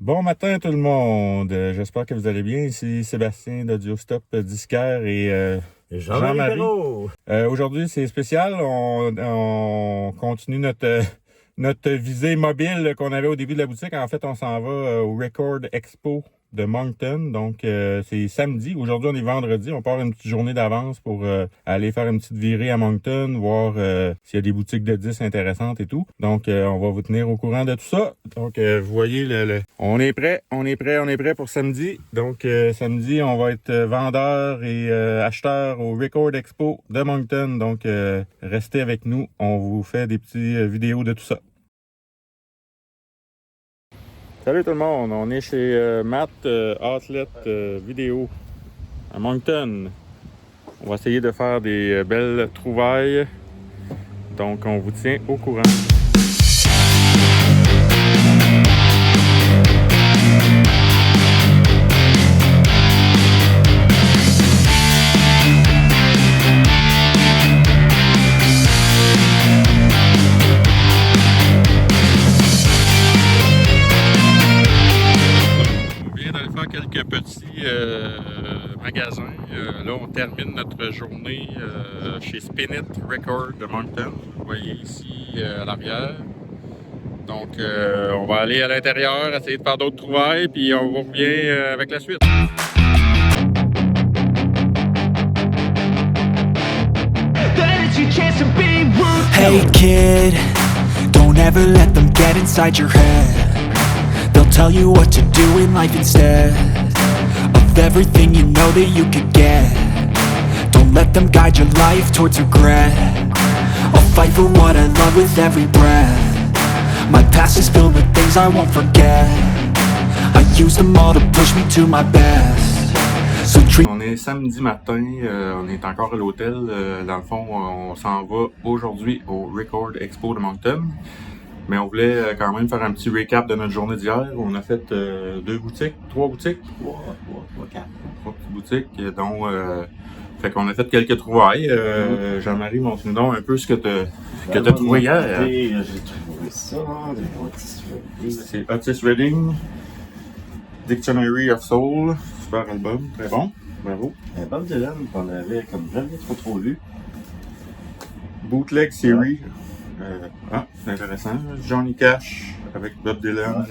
Bon matin tout le monde, j'espère que vous allez bien. Ici Sébastien d'Audiostop Disquaire et Jean-Marie. Aujourd'hui c'est spécial, on continue notre visée mobile qu'on avait au début de la boutique. En fait, on s'en va au Record Expo de Moncton, donc c'est samedi. Aujourd'hui on est vendredi, on part une petite journée d'avance pour aller faire une petite virée à Moncton, voir s'il y a des boutiques de disques intéressantes et tout. Donc on va vous tenir au courant de tout ça. Donc vous voyez, on est prêt pour samedi. Donc samedi on va être vendeur et acheteur au Record Expo de Moncton. Donc restez avec nous, on vous fait des petites vidéos de tout ça. Salut tout le monde, on est chez Matt Outlet Vidéo à Moncton. On va essayer de faire des belles trouvailles, donc on vous tient au courant. Quelques petits magasins. Là, on termine notre journée chez Spinit Record de Moncton. Vous voyez ici à l'arrière. Donc, on va aller à l'intérieur, essayer de faire d'autres trouvailles, puis on vous revient avec la suite. Hey kid, don't ever let them get inside your head. They'll tell you what to do in life instead of everything you know that you could get. Don't let them guide your life towards regret. I'll fight for what I love with every breath. My past is filled with things I won't forget. I use them all to push me to my best. So On est samedi matin, on est encore à l'hôtel. Dans le fond, on s'en va aujourd'hui au Record Expo de Moncton. Mais on voulait quand même faire un petit recap de notre journée d'hier. On a fait trois petites boutiques, dont fait qu'on a fait quelques trouvailles. Jean-Marie, montre-nous donc un peu ce que tu as trouvé hier. J'ai trouvé ça, des Otis Redding. C'est Otis Redding, Dictionary of Soul, super album, très bon, bravo. Bob Dylan qu'on avait comme jamais trop lu. Bootleg Series. C'est intéressant. Johnny Cash avec Bob Dylan.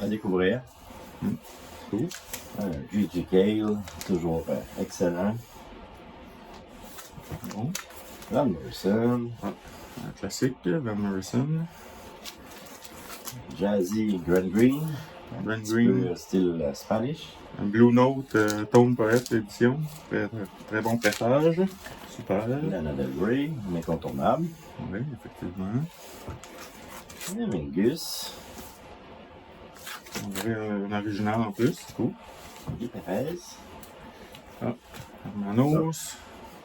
À découvrir. Cool. J.J. Cale, toujours excellent. Bon. Van Morrison. Un classique, Van Morrison. Jazzy Grant Green. Grant Green. Style Spanish. Un Blue Note, Tone Poet édition. Très bon pressage. Super. Lana Del Rey, incontournable. Oui, effectivement. Mingus. On dirait un original en plus, c'est cool. Guy Perez. Hermanos.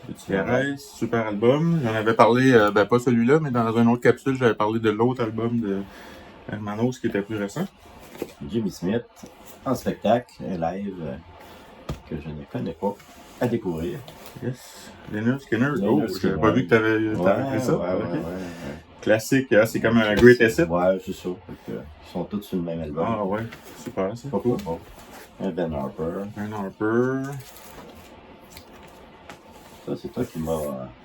Gutiérrez, super album. J'en avais parlé, pas celui-là, mais dans une autre capsule, j'avais parlé de l'autre album de Hermanos qui était plus récent. Jimmy Smith, en spectacle, un live que je ne connais pas, à découvrir. Yes. Lynyrd Skynyrd. J'avais pas vu que t'avais pris ça. Ouais. Classique, c'est comme un great asset. Ouais, c'est ça. Ils sont tous sur le même album. Ah ouais, super, c'est Pourquoi cool. pas? Un Ben Harper. Ben Harper. Ça, c'est toi qui m'as...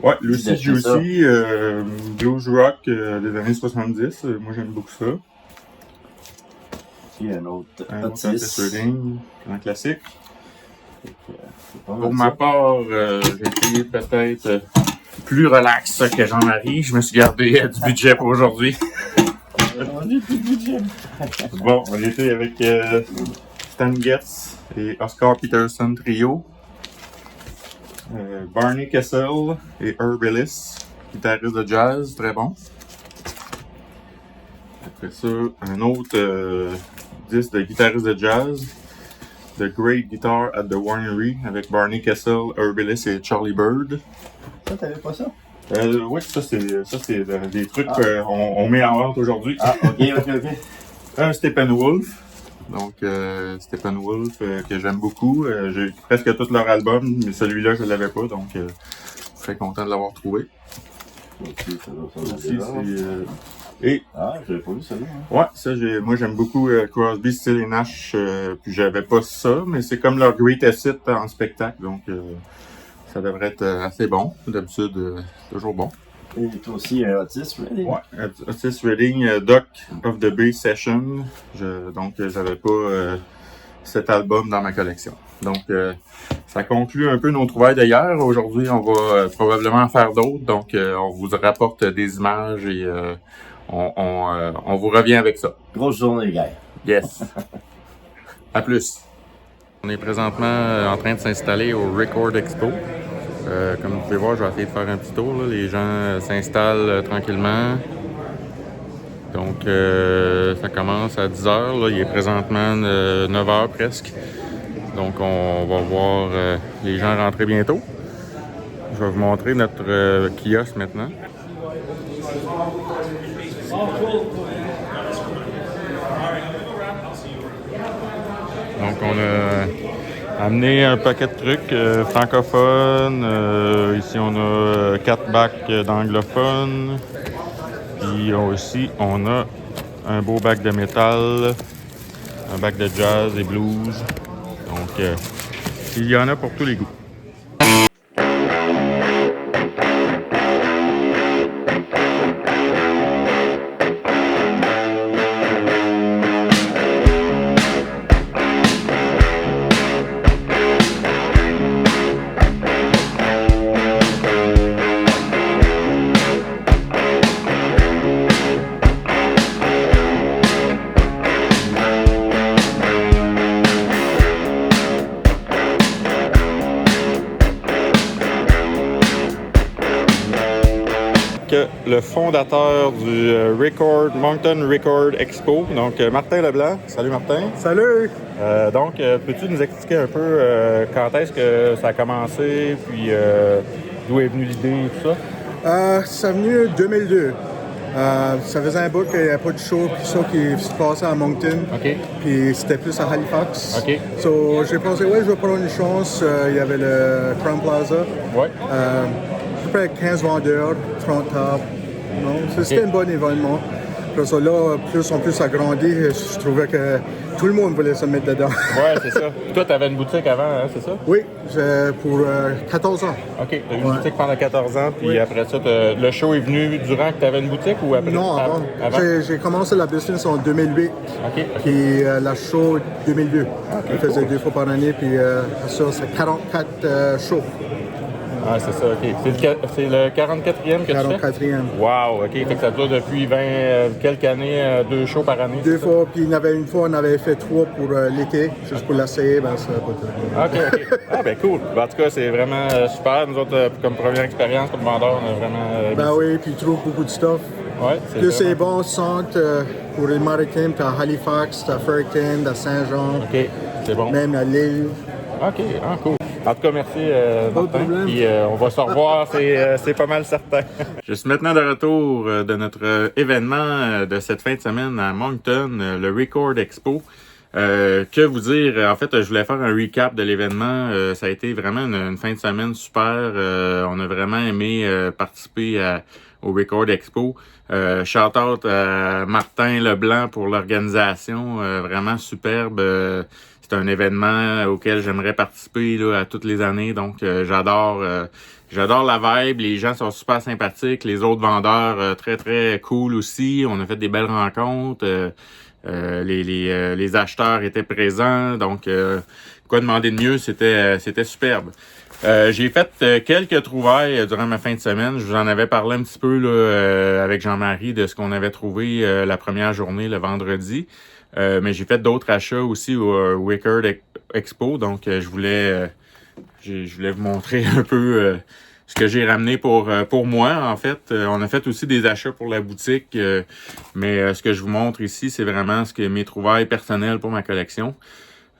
Ouais, Lucy Juicy, blues rock des années 70. Moi, j'aime beaucoup ça. Il y a un autre Otis Redding, un classique. Pour ma part, j'ai essayé peut-être plus relax que Jean-Marie. Je me suis gardé du budget pour aujourd'hui. On est plus de budget. Bon, on était avec Stan Getz et Oscar Peterson Trio. Barney Kessel et Herb Ellis, guitariste de jazz, très bon. Après ça, un autre disque de guitariste de jazz, The Great Guitar at the Winery, avec Barney Kessel, Herb Ellis et Charlie Bird. Ça, t'avais pas ça? Oui, ça c'est des trucs qu'on met en vente aujourd'hui. Ah, ok. Un Steppenwolf. Donc, Steppenwolf, que j'aime beaucoup. J'ai presque tous leurs albums, mais celui-là, je ne l'avais pas, donc je suis très content de l'avoir trouvé. Aussi, c'est Et j'avais pas vu ça là. Hein. Ouais, ça, moi j'aime beaucoup Crosby, Stills et Nash, puis j'avais pas ça, mais c'est comme leur greatest hit en spectacle, donc ça devrait être assez bon. D'habitude, toujours bon. Et toi aussi, Otis Redding. Ouais, Otis Redding, Doc of the Bay Session. Donc, j'avais pas cet album dans ma collection. Donc, ça conclut un peu nos trouvailles d'hier. Aujourd'hui, on va probablement en faire d'autres. Donc, on vous rapporte des images et on vous revient avec ça. Grosse journée, gars. Yes. À plus. On est présentement en train de s'installer au Record Expo. Comme vous pouvez voir, je vais essayer de faire un petit tour. Là. Les gens s'installent tranquillement. Donc, ça commence à 10h. Là. Il est présentement 9h presque. Donc, on va voir les gens rentrer bientôt. Je vais vous montrer notre kiosque maintenant. Donc, on a amené un paquet de trucs francophones. Ici, on a 4 bacs d'anglophones. Puis aussi, on a un beau bac de métal, un bac de jazz et blues. Donc, il y en a pour tous les goûts. Le fondateur du Moncton Record Expo, donc Martin Leblanc. Salut Martin. Salut! Donc, peux-tu nous expliquer un peu quand est-ce que ça a commencé, puis d'où est venue l'idée et tout ça? Ça est venu en 2002. Ça faisait un bout qu'il n'y avait pas de show qui se passait à Moncton. OK. Puis c'était plus à Halifax. OK. So, j'ai pensé, je vais prendre une chance. Il y avait le Crown Plaza. Ouais. À peu près 15 vendeurs, 30 tables. C'était un bon événement. Puis là, plus en plus agrandi, je trouvais que tout le monde voulait se mettre dedans. Ouais, c'est ça. Toi, tu avais une boutique avant, hein, c'est ça? Oui, pour 14 ans. OK. Tu as eu une boutique pendant 14 ans, puis après ça, le show est venu durant que tu avais une boutique ou après? Non, avant. J'ai commencé la business en 2008. OK. Puis la show 2002. Okay, je faisais 2 fois par année, puis ça, c'est 44 shows. Ah, c'est ça, OK. C'est le 44e que tu fais? 44e. Wow, OK. Fait que ça dure depuis 20 quelques années, 2 shows par année? 2 fois, puis une fois, on avait fait 3 pour l'été, juste pour l'essayer, ça n'a pas été. OK. Ah, ben cool. En tout cas, c'est vraiment super. Nous autres, comme première expérience, comme vendeur, on a vraiment... oui, puis il trouve beaucoup de stuff. Ouais, c'est plus c'est bon, centre pour les maritimes, t'as Halifax, t'as Fredericton, t'as Saint-Jean. OK, c'est bon. Même à Lille. OK, cool. En tout cas, merci, Martin. Puis on va se revoir, c'est pas mal certain. Je suis maintenant de retour de notre événement de cette fin de semaine à Moncton, le Record Expo. Que vous dire? En fait, je voulais faire un recap de l'événement. Ça a été vraiment une fin de semaine super. On a vraiment aimé participer au Record Expo. Shout-out à Martin Leblanc pour l'organisation. Vraiment superbe. C'est un événement auquel j'aimerais participer là, à toutes les années. Donc, j'adore la vibe. Les gens sont super sympathiques. Les autres vendeurs, très, très cool aussi. On a fait des belles rencontres. Les acheteurs étaient présents. Donc, quoi demander de mieux? C'était superbe. J'ai fait quelques trouvailles durant ma fin de semaine. Je vous en avais parlé un petit peu là, avec Jean-Marie de ce qu'on avait trouvé la première journée, le vendredi. Mais j'ai fait d'autres achats aussi au Record Expo, donc je voulais vous montrer un peu ce que j'ai ramené pour moi, en fait. On a fait aussi des achats pour la boutique, mais ce que je vous montre ici, c'est vraiment mes trouvailles personnelles pour ma collection.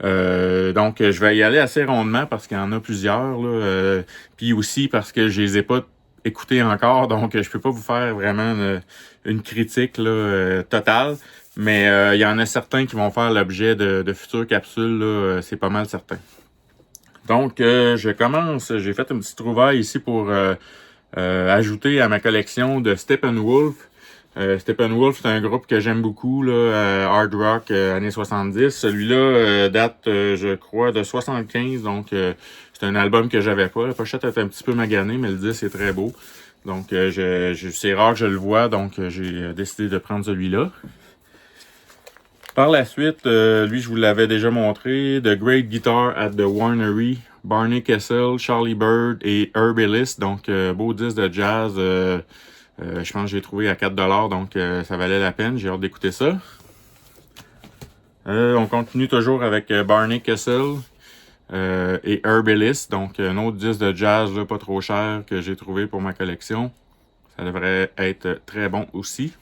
Donc, je vais y aller assez rondement parce qu'il y en a plusieurs, là, puis aussi parce que je les ai pas écoutés encore, donc je peux pas vous faire vraiment une critique là, totale. Mais il y en a certains qui vont faire l'objet de futures capsules, là, c'est pas mal certain. Donc, je commence. J'ai fait une petite trouvaille ici pour ajouter à ma collection de Steppenwolf. Steppenwolf, c'est un groupe que j'aime beaucoup, là, hard rock, années 70. Celui-là date, je crois, de 75, donc c'est un album que j'avais pas. La pochette est un petit peu maganée, mais le disque est très beau. Donc c'est rare que je le vois, donc j'ai décidé de prendre celui-là. Par la suite, lui, je vous l'avais déjà montré, The Great Guitar at the Winery, Barney Kessel, Charlie Bird et Herb Ellis. Donc, beau disque de jazz. Je pense que j'ai trouvé à 4$, donc ça valait la peine. J'ai hâte d'écouter ça. On continue toujours avec Barney Kessel et Herb Ellis. Donc, un autre disque de jazz là, pas trop cher que j'ai trouvé pour ma collection. Ça devrait être très bon aussi.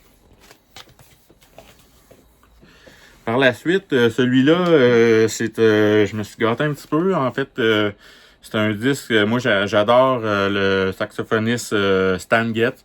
Par la suite, celui-là, je me suis gâté un petit peu. En fait, c'est un disque, moi j'adore le saxophoniste Stan Getz.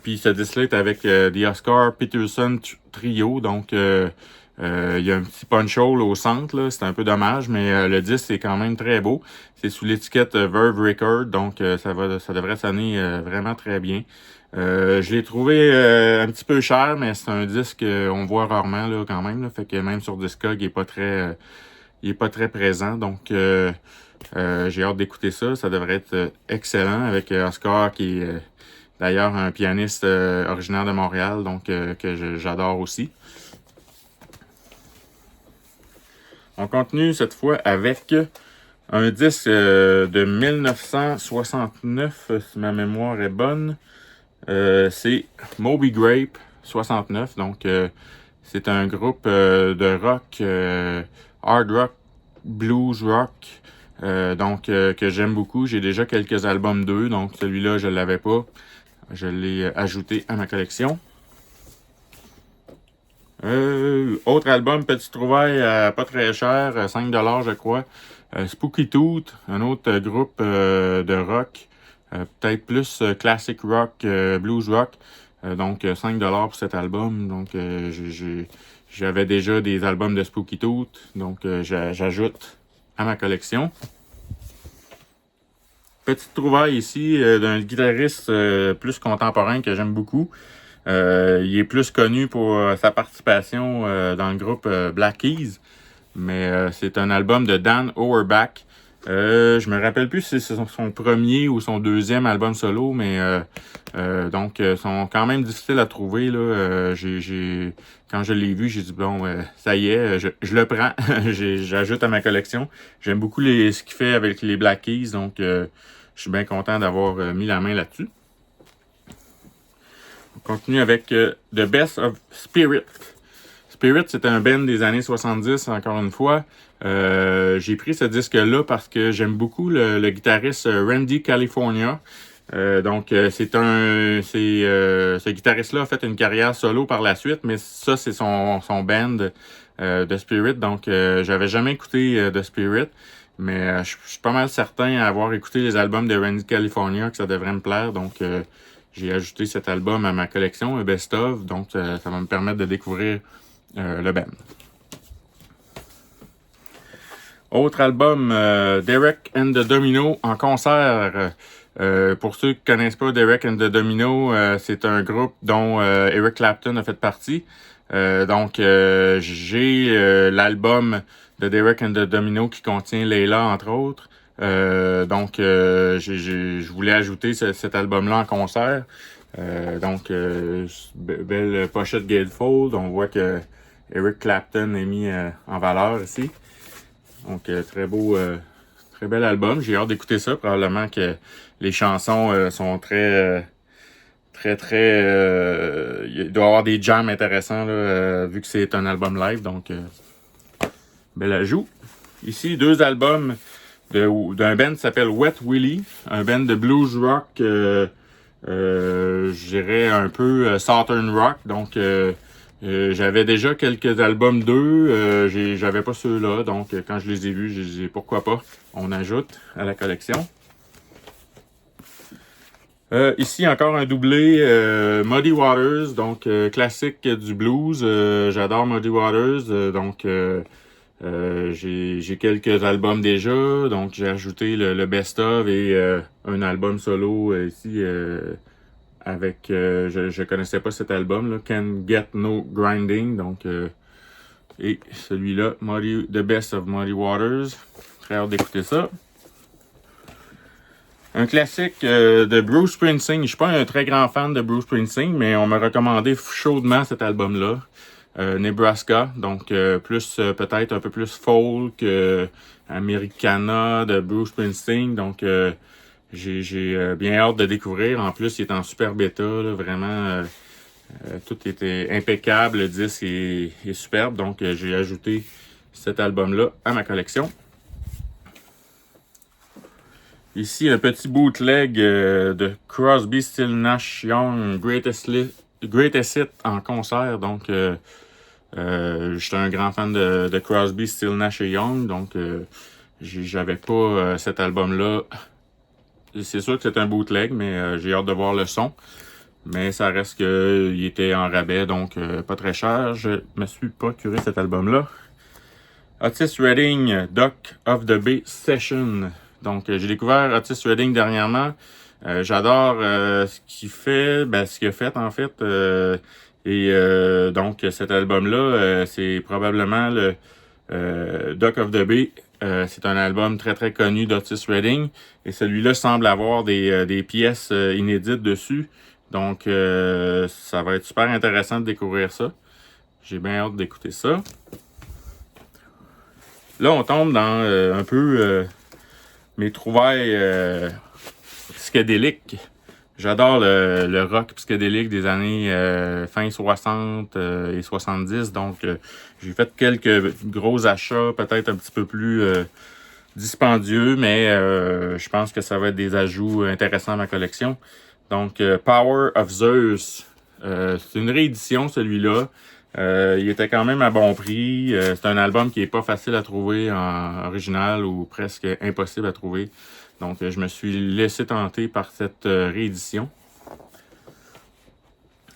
Puis ce disque-là est avec The Oscar Peterson Trio. Donc, il y a un petit punch hole au centre, là. C'est un peu dommage, mais le disque est quand même très beau. C'est sous l'étiquette Verve Record, donc ça devrait sonner vraiment très bien. Je l'ai trouvé un petit peu cher, mais c'est un disque qu'on voit rarement là, quand même. Là, fait que même sur Discog, il est pas très présent. Donc j'ai hâte d'écouter ça. Ça devrait être excellent avec Oscar qui est d'ailleurs un pianiste originaire de Montréal, donc que j'adore aussi. On continue cette fois avec un disque de 1969, si ma mémoire est bonne. C'est Moby Grape 69, donc c'est un groupe de rock, hard rock, blues rock, donc que j'aime beaucoup. J'ai déjà quelques albums d'eux, donc celui-là je l'avais pas, je l'ai ajouté à ma collection. Autre album, petite trouvaille pas très cher, 5$ je crois. Spooky Tooth, un autre groupe de rock. Peut-être plus classic rock, blues rock. Donc 5$ pour cet album. Donc j'avais déjà des albums de Spooky Tooth. Donc j'ajoute à ma collection. Petite trouvaille ici d'un guitariste plus contemporain que j'aime beaucoup. Il est plus connu pour sa participation dans le groupe Black Keys. Mais c'est un album de Dan Auerbach. Je me rappelle plus si c'est son premier ou son deuxième album solo, mais donc sont quand même difficiles à trouver là. Quand je l'ai vu, j'ai dit bon, ça y est, je le prends, j'ajoute à ma collection. J'aime beaucoup ce qu'il fait avec les Black Keys, donc je suis bien content d'avoir mis la main là-dessus. On continue avec The Best of Spirit. Spirit, c'est un band des années 70, encore une fois. J'ai pris ce disque-là parce que j'aime beaucoup le guitariste Randy California. Ce guitariste-là a fait une carrière solo par la suite, mais ça, c'est son band de Spirit. Donc, j'avais jamais écouté de Spirit, mais je suis pas mal certain à avoir écouté les albums de Randy California que ça devrait me plaire. Donc, j'ai ajouté cet album à ma collection, un best-of. Donc, ça va me permettre de découvrir le band. Autre album, Derek and the Domino en concert. Pour ceux qui ne connaissent pas Derek and the Domino, c'est un groupe dont Eric Clapton a fait partie. J'ai l'album de Derek and the Domino qui contient Layla, entre autres. Je voulais ajouter cet album-là en concert. Belle pochette gatefold. On voit que Eric Clapton est mis en valeur ici. Donc, très bel album. J'ai hâte d'écouter ça. Probablement que les chansons sont il doit y avoir des jams intéressants là, vu que c'est un album live. Donc, bel ajout. Ici, 2 albums d'un band qui s'appelle Wet Willie. Un band de blues rock, je dirais un peu Southern rock. Donc, j'avais déjà quelques albums d'eux, j'avais pas ceux-là, donc quand je les ai vus, j'ai dit pourquoi pas, on ajoute à la collection. Ici encore un doublé Muddy Waters, donc classique du blues, j'adore Muddy Waters, donc j'ai quelques albums déjà, donc j'ai ajouté le best-of et un album solo ici avec, je connaissais pas cet album, là, Can Get No Grinding, donc, et celui-là, The Best of Muddy Waters. Très hâte d'écouter ça. Un classique de Bruce Springsteen. Je suis pas un très grand fan de Bruce Springsteen, mais on m'a recommandé chaudement cet album-là. Nebraska, donc peut-être un peu plus folk, Americana de Bruce Springsteen. Donc j'ai bien hâte de découvrir. En plus, il est en super bêta, là, vraiment. Tout était impeccable. Le disque est superbe. Donc j'ai ajouté cet album-là à ma collection. Ici, un petit bootleg de Crosby, Still, Nash Young, Greatest Hit en concert. Donc, j'étais un grand fan de Crosby, Still, Nash et Young. Donc, j'avais pas cet album-là. C'est sûr que c'est un bootleg, mais j'ai hâte de voir le son. Mais ça reste qu'il était en rabais, donc pas très cher. Je me suis procuré cet album-là. Otis Redding, Dock of the Bay Session. Donc, j'ai découvert Otis Redding dernièrement. J'adore ce qu'il fait, ce qu'il a fait en fait. Donc, cet album-là, c'est probablement le Dock of the Bay. C'est un album très très connu d'Otis Redding. Et celui-là semble avoir des pièces inédites dessus. Donc, ça va être super intéressant de découvrir ça. J'ai bien hâte d'écouter ça. Là, on tombe dans un peu mes trouvailles psychédéliques. J'adore le rock psychédélique des années fin 60 et 70. Donc, j'ai fait quelques gros achats, peut-être un petit peu plus dispendieux, mais je pense que ça va être des ajouts intéressants à ma collection. Donc, Power of Zeus. C'est une réédition, celui-là. Il était quand même à bon prix. C'est un album qui est pas facile à trouver en original ou presque impossible à trouver. Donc, je me suis laissé tenter par cette réédition.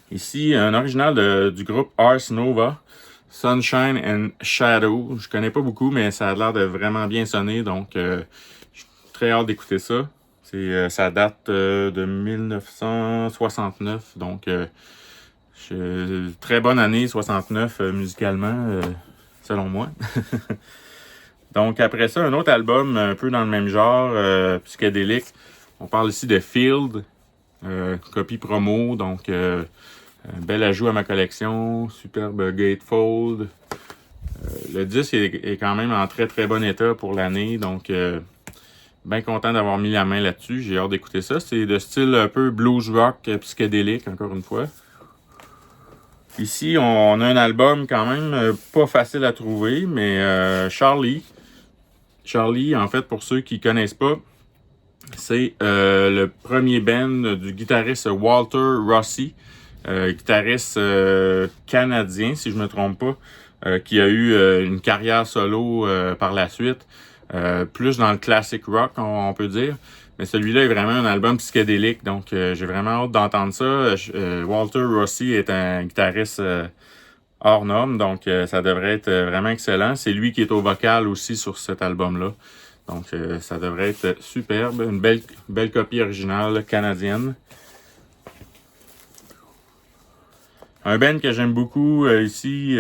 Ici, un original du groupe Ars Nova, Sunshine and Shadow. Je connais pas beaucoup, mais ça a l'air de vraiment bien sonner. Donc, j'ai très hâte d'écouter ça. Ça date de 1969. Donc, très bonne année, 69, musicalement, selon moi. Donc, après ça, un autre album un peu dans le même genre, psychédélique. On parle ici de Field, copie promo. Donc, un bel ajout à ma collection. Superbe gatefold. Le disque est quand même en très très bon état pour l'année. Donc, bien content d'avoir mis la main là-dessus. J'ai hâte d'écouter ça. C'est de style un peu blues rock psychédélique, encore une fois. Ici, on a un album quand même pas facile à trouver, mais Charlie. Charlie, en fait, pour ceux qui connaissent pas, c'est le premier band du guitariste Walter Rossi, guitariste canadien, si je me trompe pas, qui a eu une carrière solo par la suite, plus dans le classic rock, on peut dire. Mais celui-là est vraiment un album psychédélique, donc j'ai vraiment hâte d'entendre ça. Walter Rossi est un guitariste hors norme, donc ça devrait être vraiment excellent. C'est lui qui est au vocal aussi sur cet album-là. Donc ça devrait être superbe. Une belle copie originale canadienne. Un band que j'aime beaucoup ici,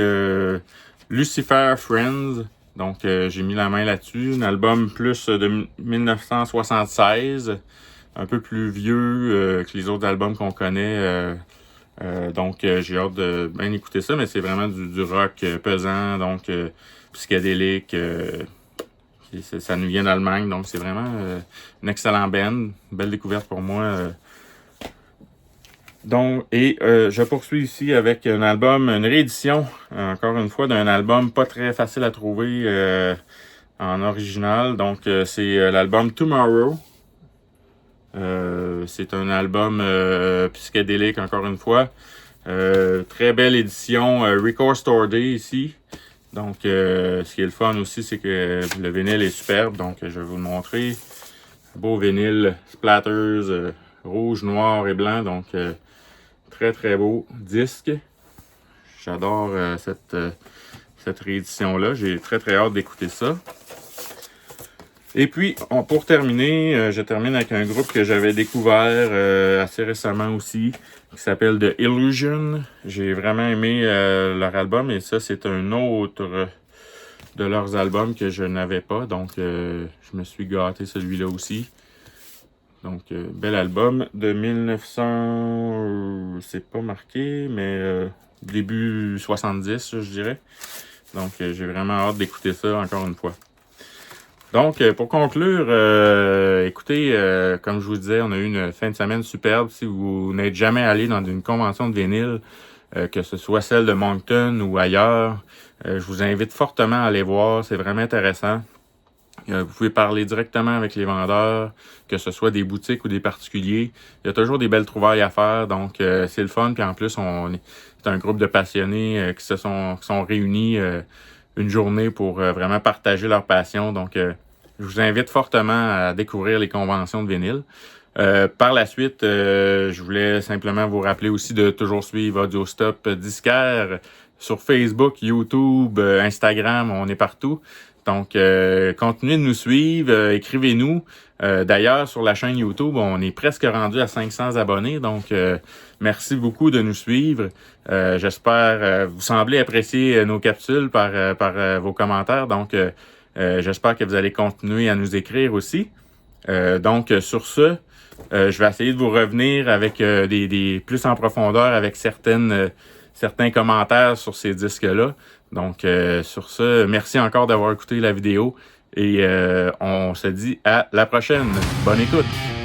Lucifer Friends. Donc, j'ai mis la main là-dessus. Un album plus de 1976, un peu plus vieux que les autres albums qu'on connaît. Donc, j'ai hâte de bien écouter ça, mais c'est vraiment du rock pesant, donc psychédélique. Ça nous vient d'Allemagne, donc c'est vraiment une excellente band. Belle découverte pour moi. Donc, je poursuis ici avec un album, une réédition, encore une fois, d'un album pas très facile à trouver en original. Donc, c'est l'album Tomorrow. C'est un album psychédélique, encore une fois. Très belle édition, Record Store Day ici. Donc, ce qui est le fun aussi, c'est que le vinyle est superbe. Donc, je vais vous le montrer. Beau vinyle, splatters, rouge, noir et blanc. Donc, très très beau disque. J'adore cette réédition-là. J'ai très très hâte d'écouter ça. Et puis, pour terminer, je termine avec un groupe que j'avais découvert assez récemment aussi, qui s'appelle The Illusion. J'ai vraiment aimé leur album, et ça, c'est un autre de leurs albums que je n'avais pas. Donc, je me suis gâté celui-là aussi. Donc, bel album de 1900, c'est pas marqué, mais début 70, je dirais. Donc, j'ai vraiment hâte d'écouter ça encore une fois. Donc, pour conclure, écoutez, comme je vous disais, on a eu une fin de semaine superbe. Si vous n'êtes jamais allé dans une convention de vinyle, que ce soit celle de Moncton ou ailleurs, je vous invite fortement à aller voir. C'est vraiment intéressant. Vous pouvez parler directement avec les vendeurs, que ce soit des boutiques ou des particuliers. Il y a toujours des belles trouvailles à faire, donc c'est le fun. Puis en plus, c'est un groupe de passionnés qui sont réunis une journée pour vraiment partager leur passion. Donc, je vous invite fortement à découvrir les conventions de vinyle. Par la suite, je voulais simplement vous rappeler aussi de toujours suivre Audio Stop Disquaire sur Facebook, YouTube, Instagram, on est partout. Donc, continuez de nous suivre, écrivez-nous. D'ailleurs, sur la chaîne YouTube, on est presque rendu à 500 abonnés. Donc, merci beaucoup de nous suivre. J'espère, vous semblez apprécier nos capsules par vos commentaires. Donc, j'espère que vous allez continuer à nous écrire aussi. Donc, sur ce, je vais essayer de vous revenir avec des plus en profondeur avec certains commentaires sur ces disques-là. Donc, sur ce, merci encore d'avoir écouté la vidéo et on se dit à la prochaine. Bonne écoute!